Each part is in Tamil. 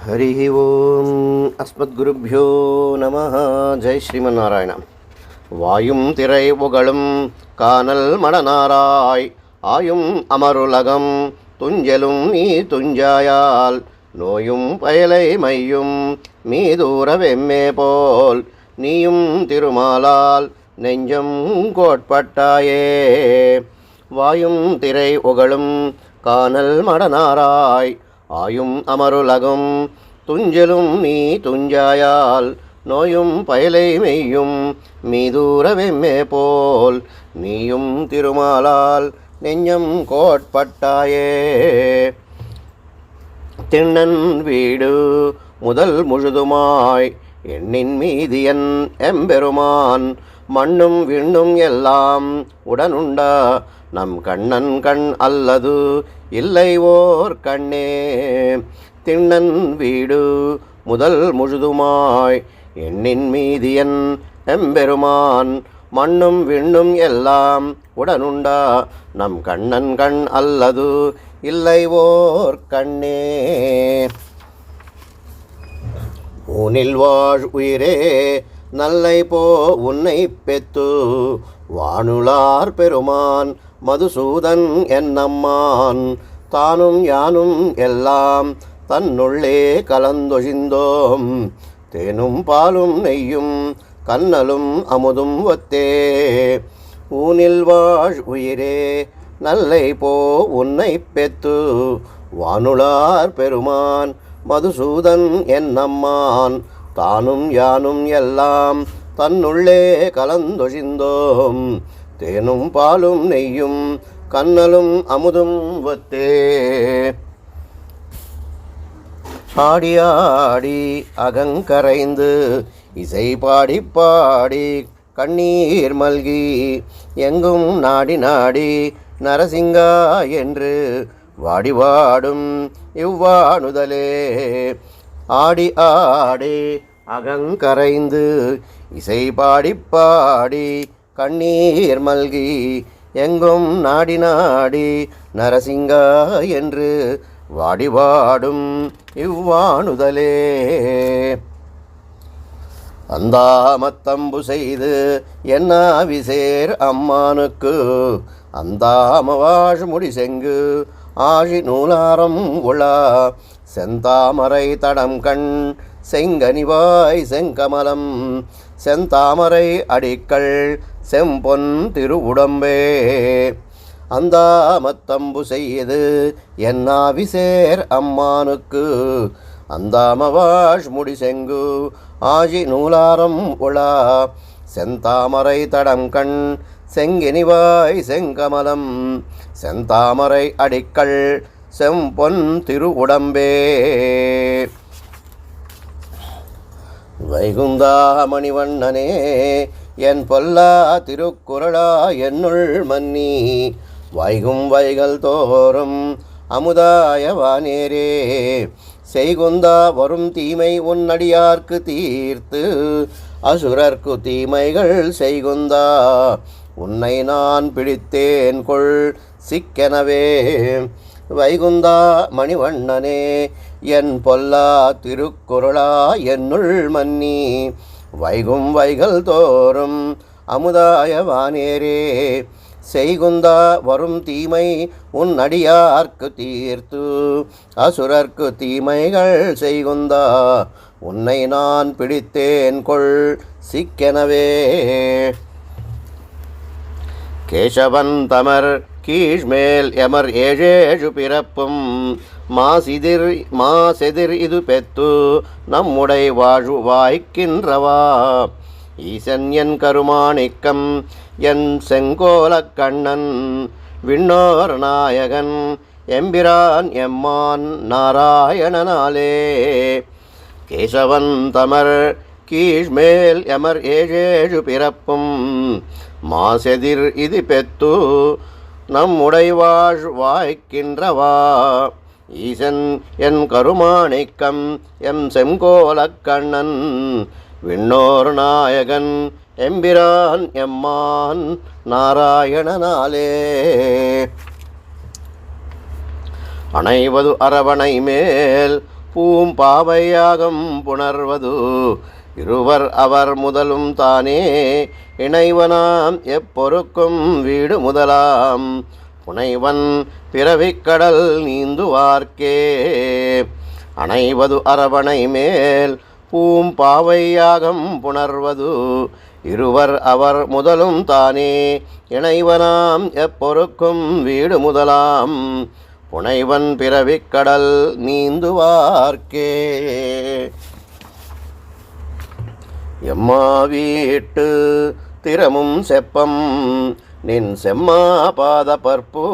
हरि ओम अस्मद्गुरुभ्यो नमः. जय श्रीमन्नारायण. வாயும் திரை புகழும் கானல் மடனாராய் ஆயும் அமருலகம் துஞ்சலும் நீ துஞ்சாயால் நோயும் பயலை மையும் மீதூர வெம்மே போல் நீயும் திருமாலால் நெஞ்சம் கோட்பட்டாயே. வாயும் திரை புகழும் கானல் மடனாராய் ஆயும் அமருலகம் துஞ்சலும் நீ துஞ்சாயால் நோயும் பயலை மெய்யும் மீதூர வெம்மே போல் நீயும் திருமாலால் நெஞ்சம் கோட்பட்டாயே. திண்ணன் வீடு முதல் முழுதுமாய் எண்ணின் மீதியன் எம்பெருமான் மண்ணும் விண்ணும் எல்லாம் உடனுண்டா நம் கண்ணன் கண் அல்லது இல்லை ஓர் கண்ணே. திண்ணன் வீடு முதல் முழுதுமாய் எண்ணின் மீதியன் எம்பெருமான் மண்ணும் விண்ணும் எல்லாம் உடனுண்டா நம் கண்ணன் கண் அல்லது இல்லை ஓர் கண்ணே. ஊனில் வாழ் உயிரே நல்லை போ உன்னை பெத்து வானுளார் பெருமான் மதுசூதன் என்னம்மான் தானும் யானும் எல்லாம் தன்னுள்ளே கலந்தொழிந்தோம் தேனும் பாலும் நெய்யும் கண்ணலும் அமுதும் ஒத்தே. ஊனில் வாழ் உயிரே நல்லை போ உன்னை பெத்து வானுளார் பெருமான் மதுசூதன் என்னம்மான் தானும் யானும் எல்லாம் தன்னுள்ளே கலந்தொழிந்தோம் தேனும் பாலும் நெய்யும் கண்ணலும் அமுதும் ஒத்தே. ஆடியாடி அகங்கரைந்து இசை பாடி பாடி கண்ணீர் மல்கி எங்கும் நாடி நாடி நரசிங்கா என்று வாடி வாடும் இவ்வாணுதலே. ஆடி ஆடி அகங்கரைந்து இசை பாடி பாடி கண்ணீர் மல்கி எங்கும் நாடி நாடி நரசிங்கா என்று வாடி வாடும் இவ்வாணுதலே. அந்தாமத்தம்பு செய்து என்னாவிசேர் அம்மானுக்கு அந்தாமவாழ் முடி செங்கு ஆழி நூலாரம் உளா செந்தாமரை தடம் கண் செங்கனிவாய் செங்கமலம் செந்தாமரை அடிக்கள் செம்பொன் திருவுடம்பே. அந்தாமத்தம்பு செய்து என்னாவிசேர் அம்மானுக்கு அந்தாமவாழ் முடி செங்கு ஆழி நூலாரம் உளா செந்தாமரை தடம் கண் செங்கினிவாய் செங்கமலம் செந்தாமரை அடிக்கள் செம்பொன் திருவுடம்பே. வைகுந்தா மணிவண்ணனே என் பொல்லா திருக்குறளா என்னுள் மன்னி வைகும் வைகள் தோறும் அமுதாய வானேரே. செய்குந்தா வரும் தீமை உன்னடியார்க்கு தீர்த்து அசுரர்க்கு தீமைகள் செய்குந்தா உன்னை நான் பிடித்தேன் கொள் சிக்கெனவே. வைகுந்தா மணிவண்ணனே என் பொல்லா திருக்குறளா என்னுள் மன்னி வைகும் வைகள் தோறும் அமுதாய வானேரே. செய்குந்தா வரும் தீமை உன் அடியார்க்கு தீர்த்து அசுரர்க்கு தீமைகள் செய்குந்தா உன்னை நான் பிடித்தேன் கொள் சிக்கெனவே. கேசவன் தமர் கீழ்மேல் எமர் ஏழேழு பிறப்பும் மாசெதிர் இது பெத்து நம்முடை வாழ்வு வாய்க்கின்றவா. ஈசன் என் கருமாணிக்கம் என் செங்கோலக் கண்ணன் விண்ணோர் நாயகன் எம்பிரான் எம்மான் நாராயணனாலே. கேசவன் தமர் கீழ்மேல் எமர் ஏழேழு பிறப்பும் மாசெதிர் இது பெத்து நம்முடை வாழ் வாய்க்கின்றவா. ஈசன் என் கருமாணிக்கம் எம் செங்கோலக் கண்ணன் விண்ணோர் நாயகன் எம்பிரான் எம்மான் நாராயணனாலே. அணைவது அரவணை மேல் பூம்பாவையாகம் புணர்வது இருவர் அவர் முதலும் தானே இணைவனாம் எப்பொருக்கும் வீடு முதலாம் புனைவன் பிறவிக்கடல் நீந்துவார்க்கே அணைவது அரவணை மேல் பூம்பாவையாகம் புணர்வது இருவர் அவர் முதலும் தானே இணைவனாம் எப்பொருக்கும் வீடு முதலாம் புனைவன் பிறவிக்கடல் நீந்துவார்க்கே எம்மா வீட்டு திறமும் செப்பம் நின் செம்மா பாத பற்பு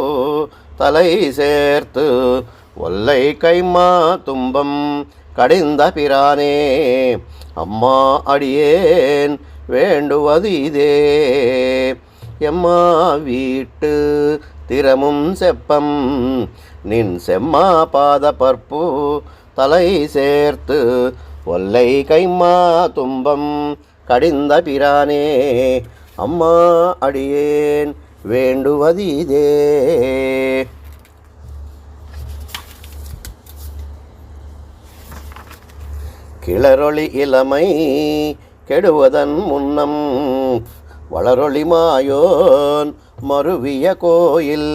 தலை சேர்த்து ஒல்லை கைமா துன்பம் கடிந்த பிரானே அம்மா அடியேன் வேண்டுவது இதே எம்மா வீட்டு திறமும் செப்பம் நின் செம்மா பாத பற்பு தலை சேர்த்து ஒல்லை கைமா துன்பம் கடிந்த பிரானே அம்மா அடியேன் வேண்டுவது இதே. கிளரொளி இளமை கெடுவதன் முன்னம் வளரொளி மாயோன் மருவிய கோயில்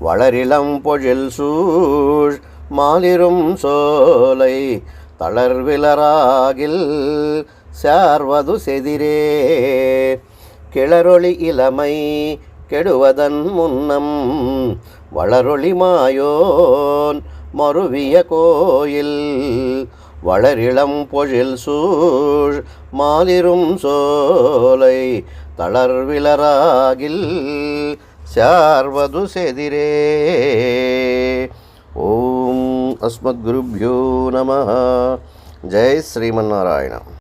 வளரிளம் பொழில் சூழ் மாலிரும் சோலை தளர்விலராகில் சார்வது செதிரே கிளரொளி இளமை கெடுவதன் முன்னம் வளரொளி மாயோன் மருவிய கோயில் வளரிளம் பொழில் சூழ் மாலிரும் சோலை தளர்விலராகில் சார்வது செதிரே. ஓம் அஸ்மத்குருப்யோ நமः. ஜெய் ஸ்ரீமன்னாராயண.